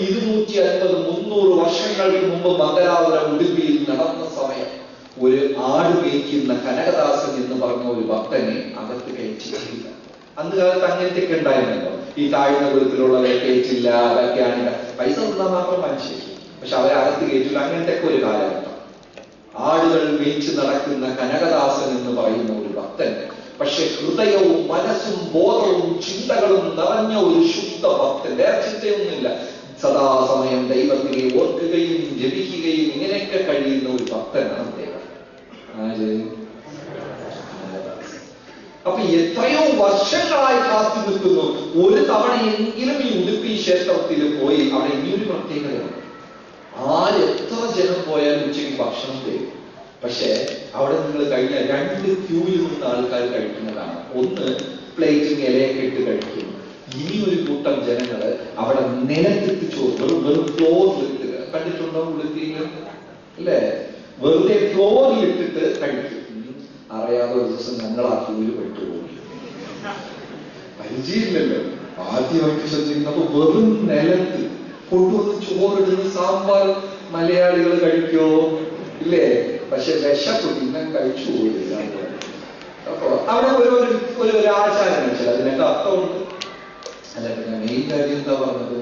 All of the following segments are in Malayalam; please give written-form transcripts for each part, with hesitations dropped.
250-300 വർഷങ്ങൾക്ക് മുമ്പ് മംഗലാപുരം ഉടുപ്പിയിൽ നടന്ന സമയം ഒരു ആട് മേയ്ക്കുന്ന കനകദാസൻ എന്ന് പറഞ്ഞ ഒരു ഭക്തനെ അകത്ത് കയറ്റിയില്ല. അന്ന് കാലത്ത് അങ്ങനത്തെയൊക്കെ ഉണ്ടായിരുന്നല്ലോ. ഈ താഴ്ന്ന കുലത്തിലുള്ളവരെ കയറ്റില്ല, അതൊക്കെയാണ് പൈസ തന്നാൽ മാത്രം മനുഷ്യർ, പക്ഷെ അവരെ അകത്ത് കയറ്റില്ല. അങ്ങനത്തെ ഒക്കെ ഒരു കാലഘട്ടം. ആടുകൾ മേയിച്ച് നടക്കുന്ന കനകദാസൻ എന്ന് പറയുന്ന ഒരു ഭക്തൻ, പക്ഷെ ഹൃദയവും മനസ്സും ബോധവും ചിന്തകളും നിറഞ്ഞ ഒരു ശുദ്ധ ഭക്തൻ. വേറെ ചിന്തയൊന്നുമില്ല. സദാസമയം ദൈവത്തിനെ ഓർക്കുകയും ജപിക്കുകയും ഇങ്ങനെയൊക്കെ കഴിയുന്ന ഒരു ഭക്തനാണ് അദ്ദേഹം. അപ്പൊ എത്രയോ വർഷങ്ങളായി കാത്തു നിൽക്കുന്നു. ഒരു തവണയെങ്കിലും ഈ ഉടുപ്പി ക്ഷേത്രത്തിൽ പോയി അവിടെ ഇനിയൊരു പ്രത്യേകതയാണ്. എത്ര ജനം പോയാലും ഉച്ചയ്ക്ക് ഭക്ഷണം തരും. പക്ഷെ അവിടെ നിങ്ങൾ കഴിഞ്ഞ 2 ക്യൂവിൽ നിന്ന് ആൾക്കാർ കഴിക്കുന്നതാണ്. ഒന്ന് പ്ലേറ്റിന് ഇലയൊക്കെ ഇട്ട് കഴിക്കുന്നു. ഇനി ഒരു കൂട്ടം ജനങ്ങള് അവിടെ നിലത്തിട്ട് ചോറ് വെറും ഫ്ലോറിലിട്ട്, കണ്ടിട്ടുണ്ടോ ഉടുപ്പിയിൽ അല്ലേ? വെറുതെ ഫ്ലോറിൽ ഇട്ടിട്ട് കഴിക്കും. അറിയാതെ ഒരു ദിവസം ഞങ്ങൾ ആ ക്യൂവിൽ പെട്ടുപോയി. പരിചയമില്ലല്ലോ. ആദ്യമായിട്ട് ശ്രദ്ധിക്കുന്നപ്പോ വെറും നിലത്ത് കൊണ്ടുവന്ന് ചോറിടുന്ന സാമ്പാർ മലയാളികൾ കഴിക്കോ? ഇല്ലേ? പക്ഷെ വിശപ്പ് പിന്നെ കഴിച്ചു പോയില്ല. അപ്പൊ അവിടെ ഒരു ആചാരം വെച്ചാൽ അതിനൊക്കെ അർത്ഥമുണ്ട്. അല്ല, പിന്നെ മെയിൻ കാര്യം എന്താ പറഞ്ഞത്?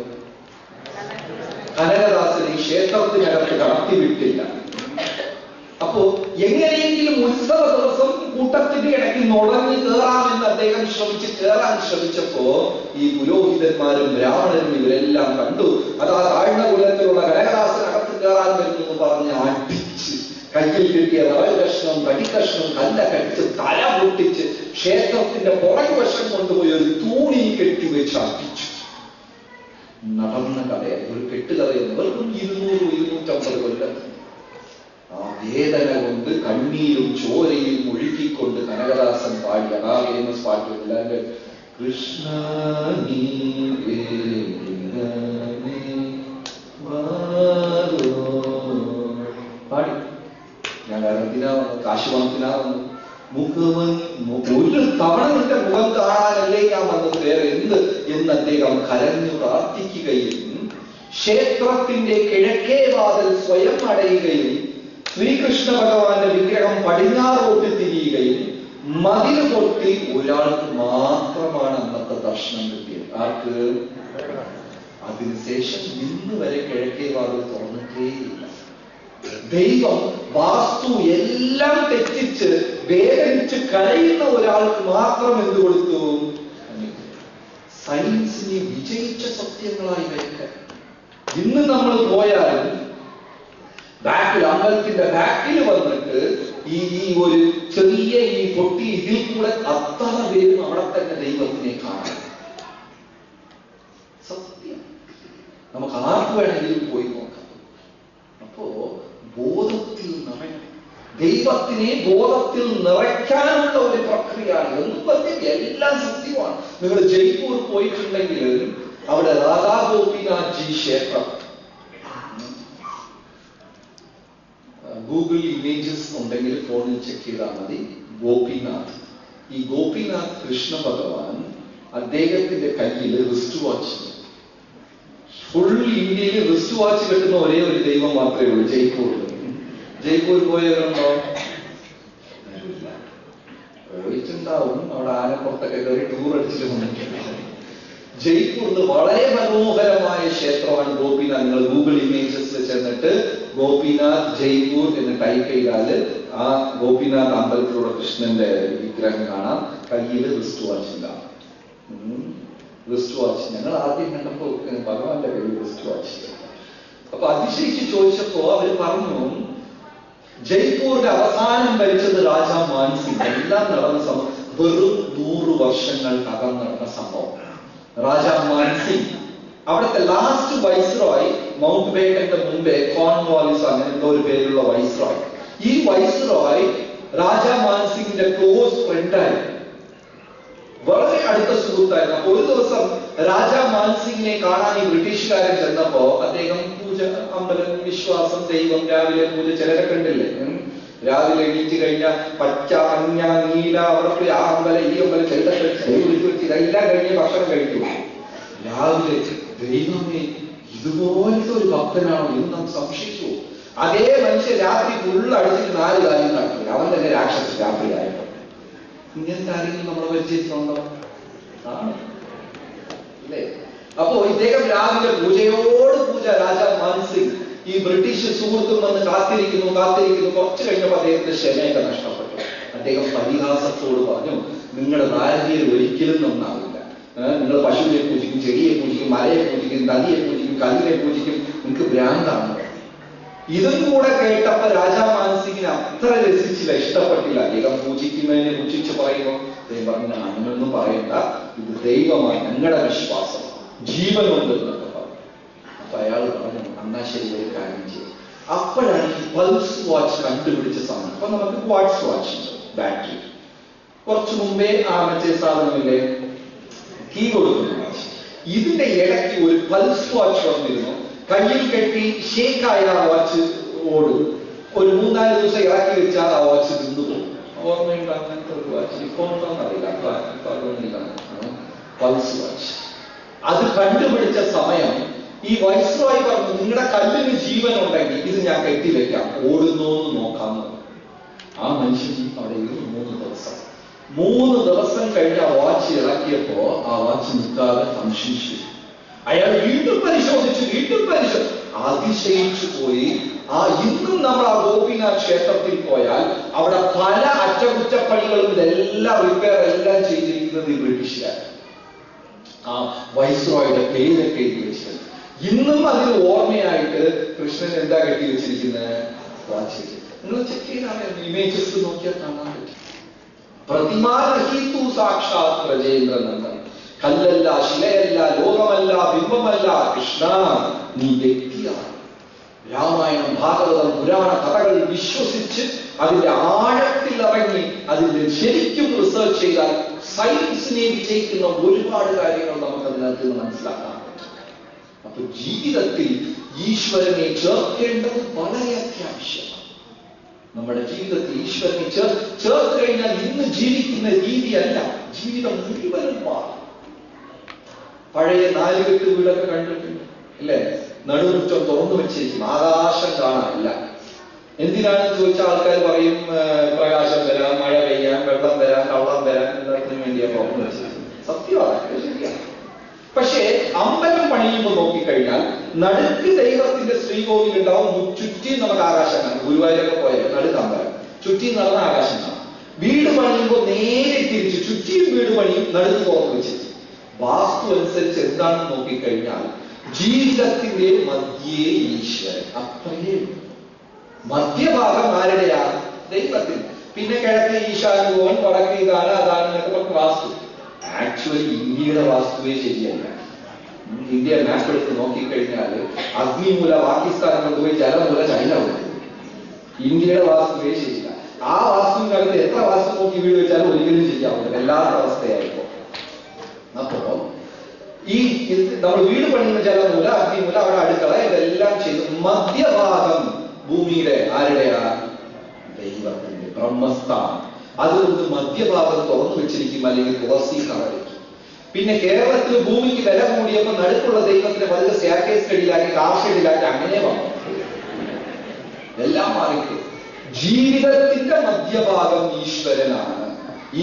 കനകദാസനെ ഈ ക്ഷേത്രത്തിനകത്ത് കടത്തിവിട്ടില്ല. അപ്പോ എങ്ങനെയെങ്കിലും ഉത്സവ ദിവസം കൂട്ടത്തിന്റെ ഇടയ്ക്ക് നുഴഞ്ഞു കയറാമെന്ന് അദ്ദേഹം കയറാൻ ശ്രമിച്ചപ്പോ ഈ പുരോഹിതന്മാരും ബ്രാഹ്മണരും ഇവരെല്ലാം കണ്ടു. അതാ താഴ്ന്ന കുലത്തിലുള്ള കനകദാസനകത്ത് കയറാൻ വരുന്നു പറഞ്ഞ് അടിച്ച് കയ്യിൽ കിട്ടിയ റവൽ കഷ്ണം, തടിക്കഷ്ണം, കല്ല കടിച്ച് തല പൊട്ടിച്ച് ക്ഷേത്രത്തിന്റെ പുറകുവശം കൊണ്ടുപോയി ഒരു തൂണി കെട്ടിവെച്ച് അടിച്ചു. നടന്ന കഥയാണ്. ഒരു കെട്ടുകഥയെന്ന് വെറും 200-250 കൊല്ലം. ആ വേദന കൊണ്ട് കണ്ണീരും ചോരയും ഒഴുക്കിക്കൊണ്ട് കനകദാസൻ പാടി അതാ ഫേമസ് പാട്ടില്ല, കൃഷ്ണ പാടി. ഞാൻ എന്തിനാ കാശ് പണത്തിനാ വന്നത്? ഒരു തവണ നിന്റെ മുഖം കാണാനല്ലേ ഞാൻ വന്നത്, വേറെ എന്ത് എന്ന് അദ്ദേഹം കരഞ്ഞു പ്രാർത്ഥിക്കുകയും ക്ഷേത്രത്തിന്റെ കിഴക്കേ വാതിൽ സ്വയം അടയുകയും ശ്രീകൃഷ്ണ ഭഗവാന്റെ വിഗ്രഹം പടിഞ്ഞാറോട്ട് തിരിയുകയും മതിൽ പൊട്ടി ഒരാൾക്ക് മാത്രമാണ് അന്നത്തെ ദർശനം കിട്ടിയത്. ആർക്ക്? അതിനുശേഷം ഇന്ന് വരെ കിഴക്കേ വാതിൽ തുറന്നിട്ടേയില്ല. ദൈവം വാസ്തു എല്ലാം തെറ്റിച്ച് വേദനിച്ച് കരയുന്ന ഒരാൾക്ക് മാത്രം എന്ത് കൊടുത്തു? സയൻസിനെ വിജയിച്ച സത്യങ്ങളായി വയ്ക്കാൻ. ഇന്ന് നമ്മൾ പോയാലും ബാക്കിൽ, അമ്പലത്തിന്റെ ബാക്കിൽ വന്നിട്ട് ഈ ഒരു ചെറിയ ഈ പൊട്ടി ഇതിൽ കൂടെ അത്ര പേരും അവിടെ തന്നെ ദൈവത്തിനെ കാണാം. സത്യം. നമുക്ക് ആർക്ക് വേണമെങ്കിലും പോയി നോക്കാം. അപ്പോ ബോധത്തിൽ നിറയ്ക്കണം. ദൈവത്തിനെ ബോധത്തിൽ നിറയ്ക്കാനുള്ള ഒരു പ്രക്രിയയാണ്. ഒന്നും പറ്റില്ല, എല്ലാം സത്യമാണ്. നിങ്ങൾ ജയ്പൂർ പോയിട്ടുണ്ടെങ്കിൽ അവിടെ രാധാ ഗോപിനാഥ് ജി ക്ഷേത്രം, ഗൂഗിൾ ഇമേജസ് ഉണ്ടെങ്കിൽ ഫോണിൽ ചെക്ക് ചെയ്താൽ മതി. ഗോപിനാഥ്, ഈ ഗോപിനാഥ് കൃഷ്ണ ഭഗവാൻ, അദ്ദേഹത്തിന്റെ കയ്യിൽ റിസ്റ്റ് വാച്ച്. ഫുൾ ഇന്ത്യയിൽ റിസ്റ്റ് വാച്ച് കെട്ടുന്ന ഒരേ ഒരു ദൈവം മാത്രമേ ഉള്ളൂ ജയ്പൂരിൽ. ജയ്പൂർ പോയവരുണ്ടോ? പോയിട്ടുണ്ടാവും. അവിടെ ആനപ്പുറത്തൊക്കെ കയറി ടൂർ അടിച്ചിട്ട് വന്നിട്ടുണ്ടാവും. ജയ്പൂരിൽ വളരെ മനോഹരമായ ക്ഷേത്രമാണ് ഗോപിനാഥ്. നിങ്ങൾ ഗൂഗിൾ ഇമേജസിൽ ചെന്നിട്ട് ഗോപിനാഥ് ജയ്പൂർ എന്ന് ടൈപ്പ് ചെയ്താൽ ആ ഗോപിനാഥ് അമ്പലത്തിലൂടെ കൃഷ്ണന്റെ വിഗ്രഹം കാണാം. കയ്യിൽ റിസ്റ്റ് വാച്ച് ഉണ്ടാവും. റിസ്റ്റ് വാച്ച് ഞങ്ങൾ ആദ്യം കണ്ടപ്പോ ഭഗവാന്റെ കയ്യിൽ റിസ്റ്റ് വാച്ച്. അപ്പൊ അതിശയിച്ച് ചോദിച്ചപ്പോ അവര് പറഞ്ഞു, ജയ്പൂരിന്റെ അവസാനം ഭരിച്ചത് രാജാ മാൻസിംഗ്. എല്ലാം നടന്ന സംഭവം വെറും 100 വർഷങ്ങൾക്കകം നടന്ന സംഭവം. രാജാ മാൻസിംഗ് അവിടുത്തെ ലാസ്റ്റ് വൈസ്രോയ്, മൗണ്ട് ബേക്കന്റെ മുമ്പേ കോൺവാലിസ് അങ്ങനെ എന്തോ ഒരു പേരുള്ള വൈസ്രോയ്. ഈ വൈസ്രോയ് രാജാ മാൻസിംഗിന്റെ ക്ലോസ് ഫ്രണ്ടായിരുന്നു, വളരെ അടുത്ത സുഹൃത്തായിരുന്നു. അപ്പൊ ഒരു ദിവസം രാജാ മാൻസിംഗിനെ കാണാൻ ഈ ബ്രിട്ടീഷുകാരൻ ചെന്നപ്പോ അദ്ദേഹം പൂജ, അമ്പലം, വിശ്വാസം, ദൈവം, രാവിലെ പൂജ. ചിലരെ കണ്ടില്ലേ, രാവിലെ എണീറ്റ് കഴിഞ്ഞാൽ പച്ച, മഞ്ഞ, നീല, അവർക്ക് ആ അമ്പലം ഈ അമ്പലം ഇതെല്ലാം കഴിഞ്ഞ് ഭക്ഷണം കഴിക്കും. രാവിലെ ദൈവമേ ഇതുപോലത്തെ ഒരു ഭക്തനാണോ എന്ന് നാം സംശയിച്ചു. അതേ മനുഷ്യൻ രാത്രി ഫുള്ളടിച്ചിട്ട് 4 കാര്യം നടക്കില്ല. അവൻ തന്നെ രാക്ഷസ രാത്രി ആയപ്പോ. ഇങ്ങനത്തെ ആരെങ്കിലും നമ്മളെ പരിചയിച്ചിട്ടുണ്ടോ? ആണ് അല്ലേ? അപ്പോ ഇദ്ദേഹം രാവിലെ പൂജയോട് പൂജ, രാജാ മാൻസിംഗ് ഈ ബ്രിട്ടീഷ് സുഹൃത്തും വന്ന് കാത്തിരിക്കുന്നു. കുറച്ചു കഴിഞ്ഞപ്പോൾ അദ്ദേഹത്തിന്റെ ക്ഷമയൊക്കെ നഷ്ടപ്പെട്ടു. അദ്ദേഹം പരിഹാസത്തോട് പറഞ്ഞു, നിങ്ങളുടെ ഭാരതീയർ ഒരിക്കലും നന്നാവില്ല. നിങ്ങൾ പശുവിനെ പൂജിക്കും, ചെടിയെ പൂജിക്കും, മലയെ പൂജിക്കും, നദിയെ പൂജിക്കും, കല്ലിനെ പൂജിക്കും, നിങ്ങൾക്ക് ഭ്രാന്താണ്. ഇതും കൂടെ കേട്ടപ്പോ രാജാ മാനസിങ്ങിന് അത്ര രസിച്ചില്ല, ഇഷ്ടപ്പെട്ടില്ല. അദ്ദേഹം പൂജിക്കുന്നതിനെ പൂജിച്ച് പറയുമ്പോൾ അദ്ദേഹം പറഞ്ഞു, അങ്ങനൊന്നും പറയണ്ട, ഇത് ദൈവമാണ്, ഞങ്ങളുടെ വിശ്വാസം, ജീവനുണ്ട് എന്നൊക്കെ പറഞ്ഞു. അപ്പൊ അയാൾ പറഞ്ഞു, എന്നാ ശരി, ഒരു കാര്യം ചെയ്യും. അപ്പോഴാണ് ഈ പൾസ് വാച്ച് കണ്ടുപിടിച്ച സമയം. അപ്പൊ നമുക്ക് വാട്സ് വാച്ച് ഉണ്ട്, ബാറ്ററി. കുറച്ചു മുമ്പേ മറ്റേ സാധനമില്ലേ, കീ കൊടുക്കുന്ന വാച്ച്. ഇതിന്റെ ഇടയ്ക്ക് ഒരു പൾസ് വാച്ച് വന്നിരുന്നു. കയ്യിൽ കെട്ടി ഷേക്കായ ആ വാച്ച് ഓടും. ഒരു 3-4 ദിവസം ഇറക്കി വെച്ചാൽ ആ വാച്ച് നിന്നു പോകും. ഓർമ്മയുണ്ട് അങ്ങനത്തെ ഒരു വാച്ച്? ഇപ്പൊ ഉണ്ടോന്നറിയില്ല. പൾസ് വാച്ച് അത് കണ്ടുപിടിച്ച സമയം ഈ വൈസ്രോയി പറഞ്ഞു, നിങ്ങളുടെ കല്ലിന് ജീവനുണ്ടെങ്കിൽ ഇത് ഞാൻ കെട്ടിവെക്കാം, ഓടുന്നോ എന്ന് നോക്കാമെന്ന്. ആ മനുഷ്യൻ അവിടെ 3 ദിവസം കഴിഞ്ഞ് ആ വാച്ച് ഇറക്കിയപ്പോ ആ വാച്ച് നിൽക്കാതെ സംശയിച്ചു. അയാൾ വീണ്ടും പരിശോധിച്ചു, അതിശയിച്ചു പോയി. ഇന്നും നമ്മൾ ആ ഗോപിനാഥ് ക്ഷേത്രത്തിൽ പോയാൽ അവിടെ പല അറ്റകുറ്റപ്പണികളും ഇതെല്ലാം റിപ്പയർ എല്ലാം ചെയ്തിരിക്കുന്നത് ഈ ബ്രിട്ടീഷുകാർ. ആ വൈസ്രോയുടെ പേരൊക്കെ എഴുതി വെച്ചിട്ടുണ്ട്. ഇന്നും അതിന് ഓർമ്മയായിട്ട് കൃഷ്ണൻ എന്താ കെട്ടി വെച്ചിരിക്കുന്നത്? വാച്ച്. നിങ്ങൾ ചെക്ക് ചെയ്താണ് ഇമേജസ് നോക്കിയാൽ കാണാൻ പറ്റും. പ്രതിമാനഹീതു സാക്ഷാത് പ്രജേന്ദ്രനന്ദൻ. കല്ലല്ല, ശിലയല്ല, ലോകമല്ല, ബിംബമല്ല, കൃഷ്ണ നീ വ്യക്തിയാണ്. രാമായണം, ഭാഗവതം, പുരാണ കഥകൾ വിശ്വസിച്ച് അതിന്റെ ആഴത്തിൽ ഇറങ്ങി അതിന്റെ ശരിക്കും റിസർച്ച് ചെയ്താൽ സയൻസിനെ വിജയിക്കുന്ന ഒരുപാട് കാര്യങ്ങൾ നമുക്ക് അതിനകത്ത് നിന്ന് മനസ്സിലാക്കാൻ പറ്റും. അപ്പൊ ജീവിതത്തിൽ ഈശ്വരനെ ചേർക്കേണ്ടത് വളരെ അത്യാവശ്യമാണ്. നമ്മുടെ ജീവിതത്തിൽ ഈശ്വരനെ ചേർത്ത് കഴിഞ്ഞാൽ ഇന്ന് ജീവിക്കുന്ന രീതിയല്ല, ജീവിതം മുഴുവനും മാറും. പഴയ 4 കെട്ട് വീടൊക്കെ കണ്ടിട്ടുണ്ട് അല്ലേ? നടുമുറ്റം തുറന്നു വെച്ചിരിക്കും, ആകാശം കാണാനില്ല. എന്തിനാണെന്ന് ചോദിച്ച ആൾക്കാർ പറയും, പ്രകാശം വരാം, മഴ പെയ്യാൻ, വെള്ളം വരാൻ, കള്ളം വരാൻ, എല്ലാത്തിനും വേണ്ടിയാ തുറന്നു വെച്ചിരിക്കുന്നത്. സത്യമാണ്, ശരിയാണ്. പക്ഷേ അമ്പലം പണിയുമ്പോൾ നോക്കിക്കഴിഞ്ഞാൽ നടുക്ക് ദൈവത്തിന്റെ ശ്രീകോവിൽ ഉണ്ടാവും, ചുറ്റി നമുക്ക് ആകാശം കാണും. ഗുരുവായൂരൊക്കെ പോയാൽ നടുക്ക് അമ്പലം, ചുറ്റി നടന്ന ആകാശം കാണും. വീട് പണിയുമ്പോൾ നേരെ തിരിച്ച് ചുറ്റിയും വീട് പണിയും, നടുക്ക് തുറന്നു വെച്ചിരിക്കും. വാസ്തു അനുസരിച്ച് എന്താണെന്ന് നോക്കിക്കഴിഞ്ഞാൽ ജീവിതത്തിന്റെ മധ്യേ ഈശ്വരൻ. അത്രയേ മധ്യഭാഗം ആരുടെയാണ്? ദൈവത്തിന്. പിന്നെ കിഴക്ക് ഈശാനുഭവൻ, വടക്ക് ഇതാണ് അതാണ് എന്നൊക്കെ നമുക്ക് വാസ്തു. ആക്ച്വലി ഇന്ത്യയുടെ വാസ്തുവേ ശരിയല്ല. ഇന്ത്യ മാപ്പ് എടുത്ത് നോക്കിക്കഴിഞ്ഞാൽ അഗ്നിമൂല പാകിസ്ഥാൻ കൊണ്ടുപോയി, ജലമൂല ചൈന കൊണ്ടുപോയി. ഇന്ത്യയുടെ വാസ്തുവേ ശരിയില്ല. ആ വാസ്തുവിനകത്ത് എത്ര വാസ്തു നോക്കി വീട് വെച്ചാലും ഒരിക്കലും ശരിയാവില്ല, വല്ലാത്ത അവസ്ഥയായിരിക്കും. അപ്പോ ഈ നമ്മൾ വീട് പണിയുന്ന ജലമൂല, അഗ്നിമൂല, അവിടെ അടുക്കള, ഇതെല്ലാം ചെയ്ത് മധ്യഭാഗം ഭൂമിയുടെ ആരുടെയാ? ദൈവത്തിന്റെ, ബ്രഹ്മസ്ഥാനം. അതുകൊണ്ട് മധ്യഭാഗം തുറന്നു വെച്ചിരിക്കും, അല്ലെങ്കിൽ തുളസി കറടിക്കും. പിന്നെ കേരളത്തിൽ ഭൂമിക്ക് വില കൂടിയപ്പോൾ നടുക്കുള്ള ദൈവത്തിന് വലിയ സ്റ്റെയർകേസ് ഷെഡിലാക്കി, കാർ ഷെഡിലാക്കി, അങ്ങനെ വന്നു. എല്ലാം മാറിക്കും. ജീവിതത്തിന്റെ മധ്യഭാഗം ഈശ്വരനാണ്.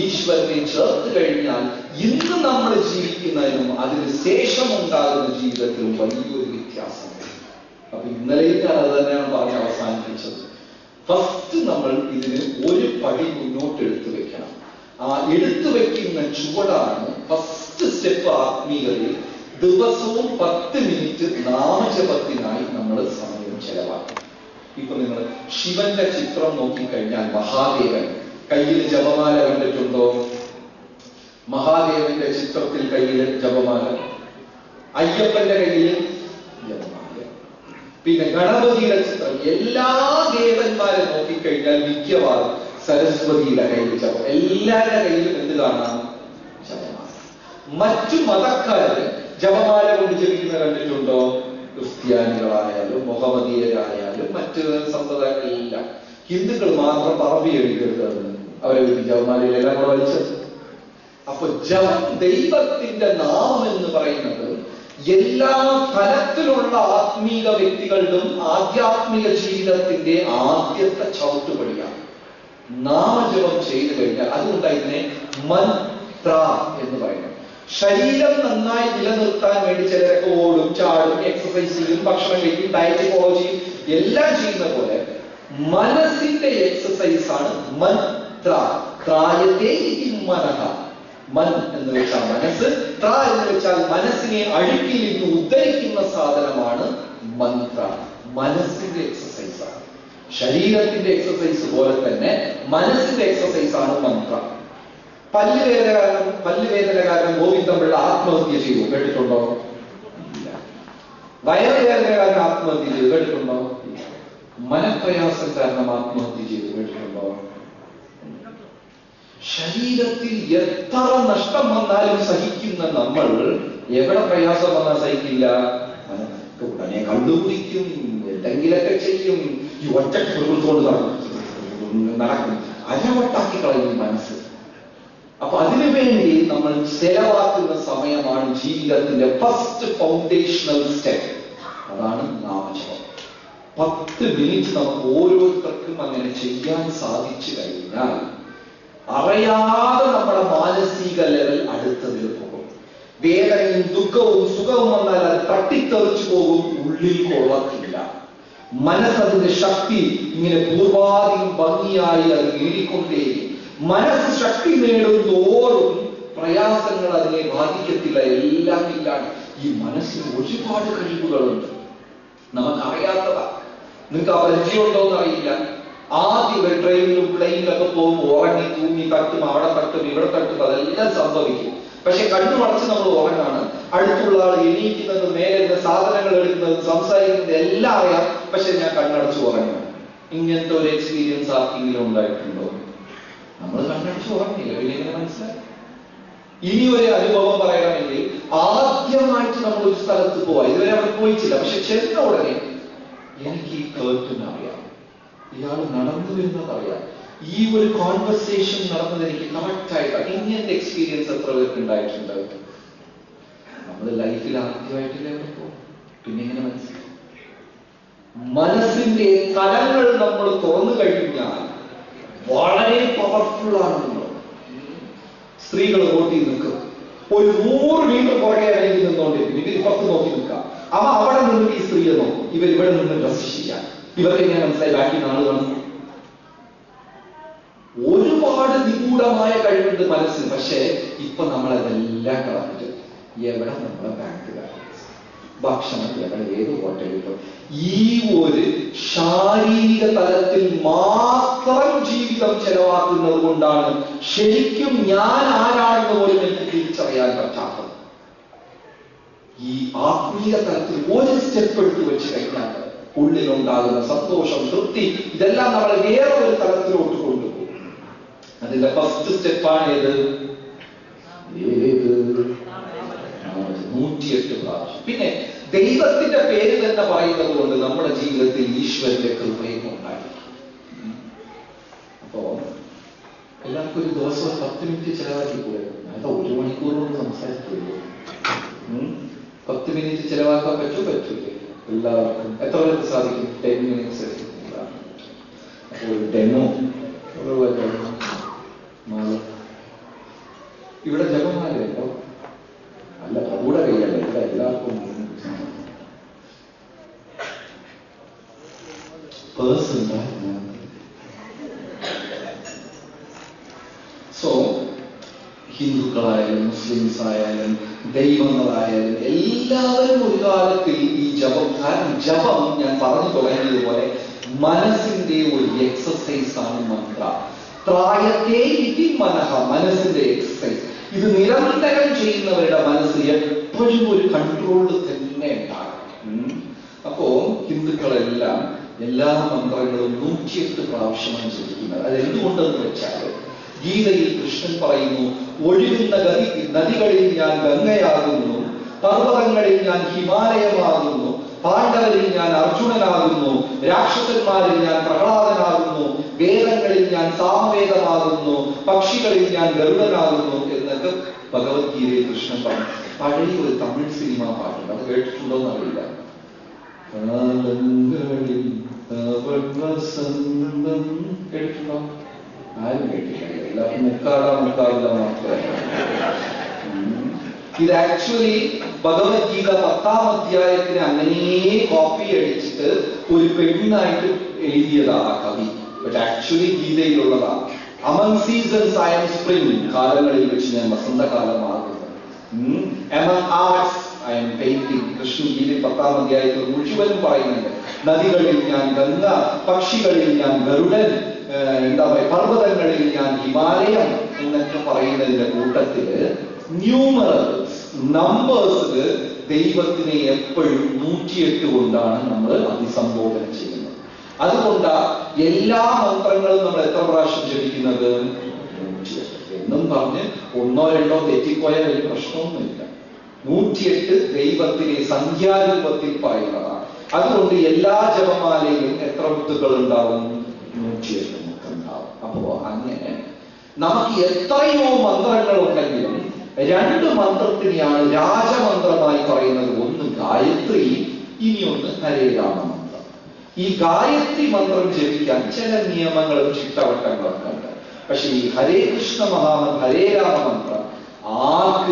ഈശ്വരനെ ചേർത്ത് കഴിഞ്ഞാൽ ഇന്ന് നമ്മൾ ജീവിക്കുന്നതിനും അതിന് ശേഷം ഉണ്ടാകുന്ന ജീവിതത്തിലും വലിയൊരു വ്യത്യാസമുണ്ട്. അപ്പൊ ഇന്നലെയും ഞാൻ അത് തന്നെയാണ് പറഞ്ഞ് അവസാനിപ്പിച്ചത്. ഫസ്റ്റ് നമ്മൾ ഇതിന് ഒരു പടി മുന്നോട്ട് എടുത്തു വെക്കണം. ആ എടുത്തു വെക്കുന്ന ചുവടാണ് ഫസ്റ്റ് സ്റ്റെപ്പ്. ആത്മീയതയിൽ ദിവസവും 10 മിനിറ്റ് നാമജപത്തിനായി നമ്മൾ സമയം ചെലവാക്കും. ഇപ്പൊ നിങ്ങൾ ശിവന്റെ ചിത്രം നോക്കിക്കഴിഞ്ഞാൽ മഹാദേവൻ കയ്യിൽ ജപമാല കണ്ടിട്ടുണ്ടോ? മഹാദേവന്റെ ചിത്രത്തിൽ കയ്യിൽ ജപമാല, അയ്യപ്പന്റെ കയ്യിൽ ജപമാല, പിന്നെ ഗണപതിയുടെ ചിത്രം. എല്ലാ ദേവന്മാരെ നോക്കിക്കഴിഞ്ഞാൽ മിക്കവാറും സരസ്വതിയുടെ കയ്യിൽ ജപം. എല്ലാവരുടെ കയ്യിലും എന്ത് കാണാം? ജപമാല. മറ്റു മതക്കാര് ജപമാല കൊണ്ട് ജപിക്കുന്ന കണ്ടിട്ടുണ്ടോ? ക്രിസ്ത്യാനികളായാലും മുഹമ്മദീയരായാലും മറ്റ് സമ്പ്രദായങ്ങളിലെല്ലാം. ഹിന്ദുക്കൾ മാത്രം പറമ്പി എഴുതിയെടുത്തത് അവരെ ജപമാലയിലെല്ലാം കൂടെ വലിച്ചത്. അപ്പൊ ജപം, ദൈവത്തിന്റെ നാമം എന്ന് പറയുന്നത് എല്ലാ തലത്തിലുള്ള ആത്മീക വ്യക്തികളുടെയും ആധ്യാത്മിക ജീവിതത്തിന്റെ ആദ്യത്തെ ചവിട്ടുപടിയാണ് നാമജപം ചെയ്തു കഴിഞ്ഞാൽ. അതുകൊണ്ടാണ് ഇതിനെ മന്ത്ര എന്ന് പറയുന്നത്. ശരീരം നന്നായി നിലനിർത്താൻ വേണ്ടി ചിലരൊക്കെ ഓടും, ചാടും, എക്സസൈസ് ചെയ്യും, ഭക്ഷണം കഴിക്കും, ഡയറ്റ് ഫോളോ ചെയ്യും, എല്ലാം ചെയ്യുന്ന പോലെ മനസ്സിന്റെ എക്സസൈസ് ആണ് മന്ത്ര. ത്രായത്തെ മനഃ. മൻ എന്ന് വെച്ചാൽ മനസ്സ്, ത്ര എന്ന് വെച്ചാൽ മനസ്സിനെ അഴുക്കിൽ നിന്ന് ഉദ്ധരിക്കുന്ന സാധനമാണ് മന്ത്ര. മനസ്സിന്റെ എക്സസൈസ് ആണ്. ശരീരത്തിന്റെ എക്സസൈസ് പോലെ തന്നെ മനസ്സിന്റെ എക്സസൈസ് ആണ് മന്ത്ര. പല്ലുവേദന കാരണം ഗോവിന്ദപിള്ള ആത്മഹത്യ ചെയ്തു, കേട്ടിട്ടുണ്ടോ? ഇല്ല. വയറുവേദന കാരണം ആത്മഹത്യ ചെയ്തു, കേട്ടിട്ടുണ്ടോ? മനപ്രയാസം കാരണം ആത്മഹത്യ ചെയ്തു, കേട്ടിട്ടുണ്ടോ? ശരീരത്തിൽ എത്ര നഷ്ടം വന്നാലും സഹിക്കുന്ന നമ്മൾ എവിടെ പ്രയാസം വന്നാൽ സഹിക്കില്ല? ഉടനെ കണ്ടുപിടിക്കും, എന്തെങ്കിലൊക്കെ ചെയ്യും, ഈ ഒറ്റ കൊണ്ട് നടക്കും, അരവട്ടാക്കി കളയും മനസ്സ്. അപ്പൊ അതിനുവേണ്ടി നമ്മൾ ചെലവാക്കുന്ന സമയമാണ് ജീവിതത്തിന്റെ ഫസ്റ്റ് ഫൗണ്ടേഷണൽ സ്റ്റെപ്പ്. അതാണ് നാമജപം. 10 മിനിറ്റ് നമുക്ക് ഓരോരുത്തർക്കും അങ്ങനെ ചെയ്യാൻ സാധിച്ചു കഴിഞ്ഞാൽ അറിയാതെ നമ്മുടെ മാനസിക ലെവൽ അടുത്തതിൽ പോകും. വേദനയും ദുഃഖവും സുഖവും വന്നാൽ അത് തട്ടിത്തെറിച്ചു പോകും, ഉള്ളിൽ കൊള്ളത്തില്ല. മനസ്സതിന്റെ ശക്തി ഇങ്ങനെ പൂർവാധികം ഭംഗിയായി അത് നേടിക്കൊണ്ടേയിരിക്കും. മനസ്സ് ശക്തി നേടുന്തോറും പ്രയാസങ്ങൾ അതിനെ ബാധിക്കത്തില്ല, എല്ലാം ഇല്ലാണ്ട്. ഈ മനസ്സിന് ഒരുപാട് കഴിവുകളുണ്ട്, നമുക്കറിയാത്തതാ. നിങ്ങൾക്ക് ആ പരിചയമുണ്ടോ എന്നറിയില്ല. ആദ്യം ട്രെയിനിലും പ്ലെയിനിലൊക്കെ പോകുമ്പോൾ ഉറങ്ങി തൂങ്ങി തട്ടും, അവിടെ തട്ടും, ഇവിടെ തട്ടും, അതെല്ലാം സംഭവിക്കും. പക്ഷെ കണ്ണു മടച്ച് നമ്മൾ ഉറങ്ങാണ്. അടുത്തുള്ള ആൾ എണീക്കുന്നത്, മേലെ സാധനങ്ങൾ എടുക്കുന്നത്, സംസാരിക്കുന്നത് എല്ലാം അറിയാം, പക്ഷെ ഞാൻ കണ്ണടച്ച് ഉറങ്ങാണ്. ഇങ്ങനത്തെ ഒരു എക്സ്പീരിയൻസ് ആർക്കെങ്കിലും ഉണ്ടായിട്ടുണ്ടോ? നമ്മൾ കണ്ണടച്ച് ഉറങ്ങില്ല, പിന്നെ എങ്ങനെ മനസ്സിലായി? ഇനി ഒരു അനുഭവം പറയണമെങ്കിൽ, ആദ്യമായിട്ട് നമ്മൾ ഒരു സ്ഥലത്ത് പോവാ, ഇതുവരെ അവിടെ പോയിട്ടില്ല, പക്ഷെ ചെന്ന ഉടനെ എനിക്ക് ഈ കേട്ടിന് അറിയാം, ഇയാൾ നടന്നു വരുന്നത് അറിയാം, ഈ ഒരു കോൺവെർസേഷൻ നടന്നത് എനിക്ക് കറക്റ്റായിട്ട്. ഇങ്ങനത്തെ എക്സ്പീരിയൻസ് എത്ര പേർക്ക് ഉണ്ടായിട്ടുണ്ട്? നമ്മൾ ലൈഫിൽ ആദ്യമായിട്ടില്ലേ അവിടെ പോകും, പിന്നെ എങ്ങനെ മനസ്സിലാവും? മനസ്സിന്റെ തലങ്ങൾ നമ്മൾ തുറന്നു കഴിഞ്ഞാൽ വളരെ പവർഫുൾ ആണ് നമ്മൾ. സ്ത്രീകൾ വോട്ടി നിൽക്കും, ഒരു 100 മീറ്റർ പുറകെ ഇറങ്ങി നിന്നുകൊണ്ടിരിക്കും, ഇവർ പുറത്ത് നോക്കി നിൽക്കാം. അവിടെ നിന്നിട്ട് ഈ സ്ത്രീയെ നോക്കും, ഇവർ ഇവിടെ നിന്ന് ഡ്രസ് ചെയ്യാൻ. ഇവർക്ക് എങ്ങനെ മനസ്സിലായി ബാക്കി നാള് കാണും? ഒരുപാട് നിഗൂഢമായ കഴിവുണ്ട് മനസ്സിന്. പക്ഷേ ഇപ്പൊ നമ്മളതെല്ലാം കളഞ്ഞിട്ട് എവിടെ നമ്മളെ ബാങ്ക് ബാലൻസ്, ഭക്ഷണം എവിടെ, ഏത് ഹോട്ടലിൽ, ഈ ഒരു ശാരീരിക തലത്തിൽ മാത്രം ജീവിതം ചെലവാക്കുന്നത് കൊണ്ടാണ് ശരിക്കും ഞാൻ ആരാണെന്ന് പോലും എനിക്ക് തിരിച്ചറിയാൻ പറ്റാത്തത്. ഈ ആത്മീയ തലത്തിൽ ഒരു സ്റ്റെപ്പ് എടുത്തു വെച്ച് കഴിഞ്ഞാൽ ഉള്ളിലുണ്ടാകുന്ന സന്തോഷം, തൃപ്തി, ഇതെല്ലാം നമ്മളെ വേറെ ഒരു തലത്തിലോട്ട് കൊണ്ടുപോകും. അതിന്റെ ഫസ്റ്റ് സ്റ്റെപ്പാണ് ഏത്? 108 പ്രാവശ്യം. പിന്നെ ദൈവത്തിന്റെ പേര് തന്നെ പറയുന്നത് കൊണ്ട് നമ്മുടെ ജീവിതത്തിൽ ഈശ്വരന്റെ കൃപയും ഉണ്ടായിരിക്കും. അപ്പോ എല്ലാവർക്കും ഒരു ദിവസം 10 മിനിറ്റ് ചെലവാക്കിക്കൂടെ? അതാ 1 മണിക്കൂർ കൊണ്ട് സംസാരിക്കുള്ളൂ. 10 മിനിറ്റ് ചെലവാക്കാൻ പറ്റൂലേ എല്ലാവർക്കും? എത്ര പേർക്ക് സാധിക്കും? 10 മിനിറ്റ്സ്. അപ്പോൾ ഒരു ഡെമോ ഇവിടെ ജപമാലയുണ്ടോ? അല്ല, കൂടെ കൈയല്ല, ഇവിടെ എല്ലാവർക്കും പേഴ്സ് ഉണ്ടായിരുന്നു. സോ ഹിന്ദുക്കളായാലും മുസ്ലിംസ് ആയാലും ദൈവങ്ങളായാലും എല്ലാവരും ഒരു കാലത്തിൽ ഈ ജപം, കാരണം ജപം ഞാൻ പറഞ്ഞു തുടങ്ങിയതുപോലെ മനസ്സിന്റെ ഒരു എക്സസൈസ് ആണ് മന്ത്ര. ത്രായത്തെ ഇതി മനഃ, മനസ്സിന്റെ എക്സസൈസ്. ഇത് നിരന്തരം ചെയ്യുന്നവരുടെ മനസ്സ് എപ്പോഴും ഒരു കൺട്രോളിൽ തന്നെ ഉണ്ടാകും. അപ്പോ ഹിന്ദുക്കളെല്ലാം എല്ലാ മന്ത്രങ്ങളും 108 പ്രാവശ്യമാണ് ജപിക്കുന്നത്. അതെന്തുകൊണ്ടെന്ന് വെച്ചാൽ ഗീതയിൽ കൃഷ്ണൻ പറയുന്നു, ഒഴുകുന്ന നദികളിൽ ഞാൻ ഗംഗയാകുന്നു, പർവ്വതങ്ങളിൽ ഞാൻ ഹിമാലയമാകുന്നു, പാണ്ഡവരിൽ ഞാൻ അർജുനനാകുന്നു, രാക്ഷസന്മാരിൽ ഞാൻ പ്രഹ്ലാദനാകുന്നു, വേദങ്ങളിൽ ഞാൻ സാമവേദമാകുന്നു, പക്ഷികളിൽ ഞാൻ ഗരുഡനാകുന്നു എന്നൊക്കെ ഭഗവത്ഗീതയിൽ കൃഷ്ണൻ പറഞ്ഞു. പഴയ ഒരു തമിഴ് സിനിമ പാട്ടുണ്ട്, അത് കേട്ടിട്ടുണ്ടോന്ന് അറിയില്ല. കാലങ്ങളിൽ വസന്തം കേട്ടിട്ടുണ്ടോ? ആരും കേട്ടില്ല, എല്ലാവർക്കും മുക്കാവില്ല മാത്രമേ. ഇത് ആക്ച്വലി ഭഗവത്ഗീത 10ാം അധ്യായത്തിന് അങ്ങനെ കോപ്പി അടിച്ചിട്ട് ഒരു പെണ്ണായിട്ട് എഴുതിയതാ ആ കവി. ബട്ട് ആക്ച്വലി ഗീതയിലുള്ളതാണ്. Among seasons I am spring, കാലങ്ങളിൽ വെച്ച് ഞാൻ വസന്തകാലമാകുന്നത്. Among arts I am painting, Krishnan ഗീതയിൽ 10ാം അധ്യായത്തിൽ മുഴുവനും പറയുന്നുണ്ട്. നദികളിൽ ഞാൻ ഗംഗ, പക്ഷികളിൽ ഞാൻ ഗരുഡൻ, എന്താ പറയുക, പർവ്വതങ്ങളിൽ ഞാൻ ഹിമാലയം എന്നൊക്കെ പറയുന്നതിന്റെ കൂട്ടത്തില് ന്യൂമറൽസ്, നമ്പേഴ്സില് ദൈവത്തിനെ എപ്പോഴും 108 കൊണ്ടാണ് നമ്മൾ അഭിസംബോധന ചെയ്യുന്നത്. അതുകൊണ്ടാ എല്ലാ മന്ത്രങ്ങളും നമ്മൾ എത്ര പ്രാവശ്യം ജപിക്കുന്നത്? 108 എന്നും പറഞ്ഞ് 1 2 തെറ്റിപ്പോയാൽ വലിയ പ്രശ്നമൊന്നുമില്ല. 108 ദൈവത്തിനെ സംഖ്യാരൂപത്തിൽ പറയുന്നതാണ്. അതുകൊണ്ട് എല്ലാ ജപമാലയിലും എത്ര മുത്തുകൾ ഉണ്ടാവും? 108 മുത്തുണ്ടാവും. അപ്പോ അങ്ങനെ നമുക്ക് എത്രയോ മന്ത്രങ്ങൾ ഉണ്ടെങ്കിലും 2 മന്ത്രത്തിനെയാണ് രാജമന്ത്രമായി പറയുന്നത്. ഒന്ന് ഗായത്രി, ഇനിയൊന്ന് ഹരേ രാമ മന്ത്രം. ഈ ഗായത്രി മന്ത്രം ജപിക്കാൻ ചില നിയമങ്ങളും ചിട്ടവട്ടങ്ങളൊക്കെ ഉണ്ട്. പക്ഷെ ഈ ഹരേ കൃഷ്ണ മഹാമന്ത്രം, ഹരേ രാമ മന്ത്രം ആർക്ക്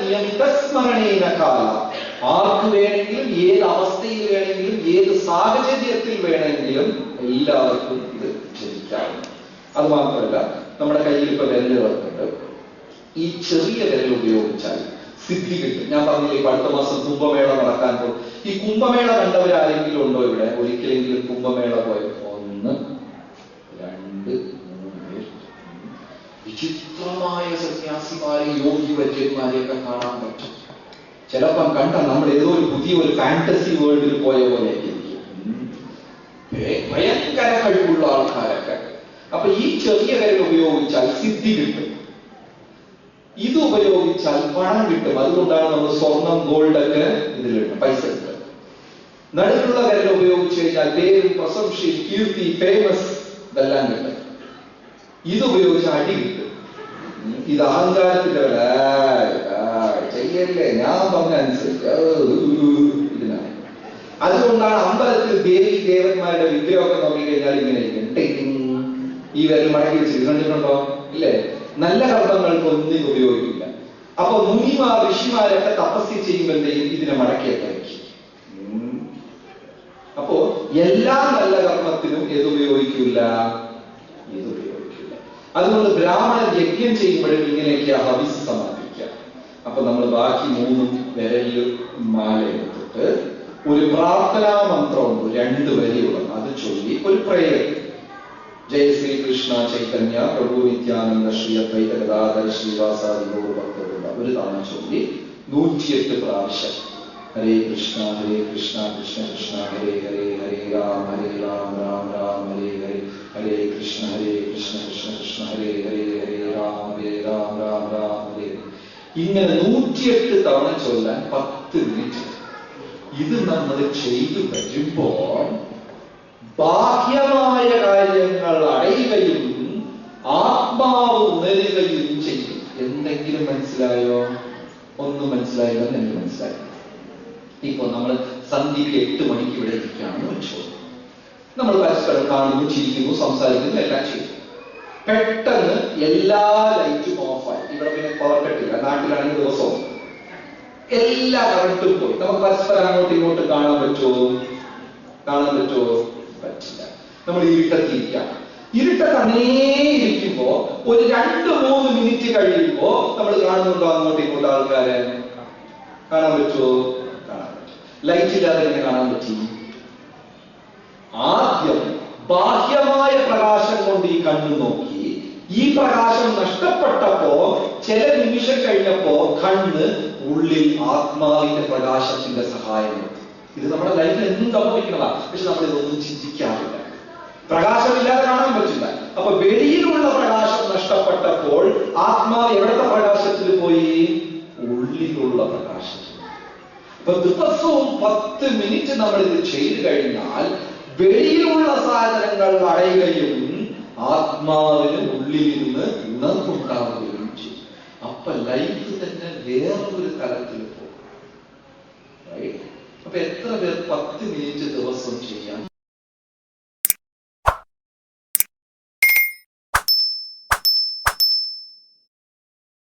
നിയമിത സ്മരണേന കാല, ആർക്ക് വേണമെങ്കിലും, ഏത് അവസ്ഥയിൽ വേണമെങ്കിലും, ഏത് സാഹചര്യത്തിൽ വേണമെങ്കിലും എല്ലാവർക്കും ഇത് ജപിക്കാവുന്നു. അത് മാത്രമല്ല, നമ്മുടെ കയ്യിൽ ഇപ്പൊ വിരലുകളുണ്ട്. ഈ ചെറിയ വിരൽ ഉപയോഗിച്ചാൽ സിദ്ധി കിട്ടും. ഞാൻ പറഞ്ഞില്ലേ, അടുത്ത മാസം കുംഭമേള നടക്കാൻ പോകും. ഈ കുംഭമേള കണ്ടവരാരെങ്കിലും ഉണ്ടോ ഇവിടെ? ഒരിക്കലെങ്കിലും കുംഭമേള പോയത്? 1 2 3 വിചിത്രമായ സന്യാസിമാരെ, യോഗി വര്യന്മാരെയൊക്കെ കാണാൻ പറ്റും. ചിലപ്പം കണ്ടാൽ നമ്മൾ ഏതോ ഒരു പുതിയ ഫാന്റസി വേൾഡിൽ പോയ പോലെ ഭയങ്കര കഴിവുള്ള ആൾക്കാരൊക്കെ. അപ്പൊ ഈ ചെറിയ വിരൽ ഉപയോഗിച്ചാൽ സിദ്ധി കിട്ടും. ഇത് ഉപയോഗിച്ചാൽ പണം കിട്ടും. അതുകൊണ്ടാണ് നമ്മൾ സ്വർണം, ഗോൾഡൊക്കെ ഇതിലിട്ട് പൈസ കിട്ടും. നടുക്കുള്ള വിരൽ ഉപയോഗിച്ച് കഴിഞ്ഞാൽ പേരും, പ്രശംസയും, കീർത്തി, ഫേമസ് ഇതെല്ലാം കിട്ടും. ഇത് ഉപയോഗിച്ച് അടി കിട്ടും. ഇത് അഹങ്കാരത്തിന്റെ വില. ചെയ്യല്ലേ, ഞാൻ പറഞ്ഞ അനുസരിച്ച് ഇതിനാണ്. അതുകൊണ്ടാണ് അമ്പലത്തിൽ ദേവി ദേവന്മാരുടെ വിഗ്രഹമൊക്കെ നോക്കിക്കഴിഞ്ഞാൽ ഇങ്ങനെ ഇരിക്കും. ഈ വിരൽ മടക്കി വെച്ച് കണ്ടിട്ടുണ്ടോ? ഇല്ലേ? നല്ല കർമ്മങ്ങൾക്ക് ഒന്നും ഉപയോഗിക്കില്ല. അപ്പൊ മുനിമാർ, ഋഷിമാരൊക്കെ തപസ്യ ചെയ്യുമ്പോഴത്തേക്കും ഇതിനെ മടക്കിയൊക്കെ വയ്ക്കും. അപ്പോ എല്ലാ നല്ല കർമ്മത്തിനും ഏത് ഉപയോഗിക്കില്ല? ഇത് ഉപയോഗിക്കില്ല. അതുകൊണ്ട് ബ്രാഹ്മണൻ യജ്ഞം ചെയ്യുമ്പോഴും ഇങ്ങനെയൊക്കെയാ ഹവിസ് സമർപ്പിക്കുക. അപ്പൊ നമ്മൾ ബാക്കി 3 വിരലിൽ മാല എടുത്തിട്ട് ഒരു പ്രാർത്ഥനാ മന്ത്രമുണ്ട്, 2 വരിയുള്ളത്. അത് ചൊല്ലി ഒരു പ്രേയർ, ജയ ശ്രീ കൃഷ്ണ ചൈതന്യ പ്രഭു നിത്യാനന്ദ ശ്രീ അദ്വൈത ഗദാധര ശ്രീവാസാദി ഗൗരഭക്തരുടെ ഒരു തവണ ചൊല്ലി 108 പ്രാവശ്യം ഹരേ കൃഷ്ണ കൃഷ്ണ കൃഷ്ണ ഹരേ ഹരേ, ഹരേ രാം രാം രാം ഹരേ ഹരേ, ഹരേ കൃഷ്ണ കൃഷ്ണ കൃഷ്ണ ഹരേ ഹരേ, ഹരേ രാം രാം രാം ഹരേ. ഇങ്ങനെ 108 തവണ ചൊല്ലാൻ 10 മിനിറ്റ്. ഇത് നമ്മൾ ചെയ്തു വരുമ്പോൾ ബാഹ്യമായ കാര്യങ്ങൾ അടയുകയും ആത്മാവ് ഉണരുകയും ചെയ്യും. എന്തെങ്കിലും മനസ്സിലായോ? ഒന്നും മനസ്സിലായില്ലെന്ന് എനിക്ക് മനസ്സിലായി. ഇപ്പൊ നമ്മൾ സന്ധ്യയ്ക്ക് 8 മണിക്ക് ഇവിടെ ഇരിക്കുകയാണെന്ന് വെച്ചോ. നമ്മൾ പരസ്പരം കാണുന്നു, ചിരിക്കുന്നു, സംസാരിക്കുന്നു, എല്ലാം ചെയ്യും. പെട്ടെന്ന് എല്ലാ ലൈറ്റും ഓഫായി. ഇവിടെ പിന്നെ പവർ കട്ടില്ല, നാട്ടിലാണെങ്കിൽ ദിവസവും എല്ലാ കറണ്ടും പോയി. നമുക്ക് പരസ്പരം അങ്ങോട്ടും ഇങ്ങോട്ടും കാണാൻ പറ്റുമോ? പറ്റില്ല. നമ്മൾ ഇരുട്ടത്തിരിക്കാം. ഇരുട്ടത്ത് അങ്ങനെ ഇരിക്കുമ്പോ ഒരു 2-3 മിനിറ്റ് കഴിയുമ്പോ നമ്മൾ കാണുന്നുണ്ടോ അങ്ങോട്ടും ഇങ്ങോട്ടും ആൾക്കാരെ? കാണാൻ പറ്റുമോ? കാണാൻ പറ്റും. ലൈറ്റ് ഇല്ലാതെ എങ്ങനെ കാണാൻ പറ്റി? ആദ്യം ബാഹ്യമായ പ്രകാശം കൊണ്ട് ഈ കണ്ണു നോക്കി. ഈ പ്രകാശം നഷ്ടപ്പെട്ടപ്പോ ചില നിമിഷം കഴിഞ്ഞപ്പോ കണ്ണ് ഉള്ളിൽ ആത്മാവിന്റെ പ്രകാശത്തിന്റെ സഹായം. ഇത് നമ്മുടെ ലൈഫിൽ എന്നും സംഭവിക്കുന്നതാ. പക്ഷെ നമ്മൾ ഇതൊന്നും ചിന്തിക്കാറില്ല. പ്രകാശമില്ലാതെ കാണാൻ പറ്റില്ല. അപ്പൊ വെളിയിലുള്ള പ്രകാശം നഷ്ടപ്പെട്ടപ്പോൾ ആത്മാവ് എവിടുത്തെ പ്രകാശത്തിൽ പോയി? ഉള്ളിലുള്ള പ്രകാശത്തിൽ. അപ്പൊ ദിവസവും 10 മിനിറ്റ് നമ്മൾ ഇത് ചെയ്തു കഴിഞ്ഞാൽ വെളിയിലുള്ള സാധനങ്ങൾ അടയുകയും ആത്മാവിന് ഉള്ളിലിരുന്ന് ഉണർവുണ്ടാവുകയും ചെയ്യും. അപ്പൊ ലൈഫ് തന്നെ വേറൊരു തലത്തിൽ പോകും. അപ്പൊ എത്ര പേർ 10 മിനിറ്റ് ദിവസം ചെയ്യാം?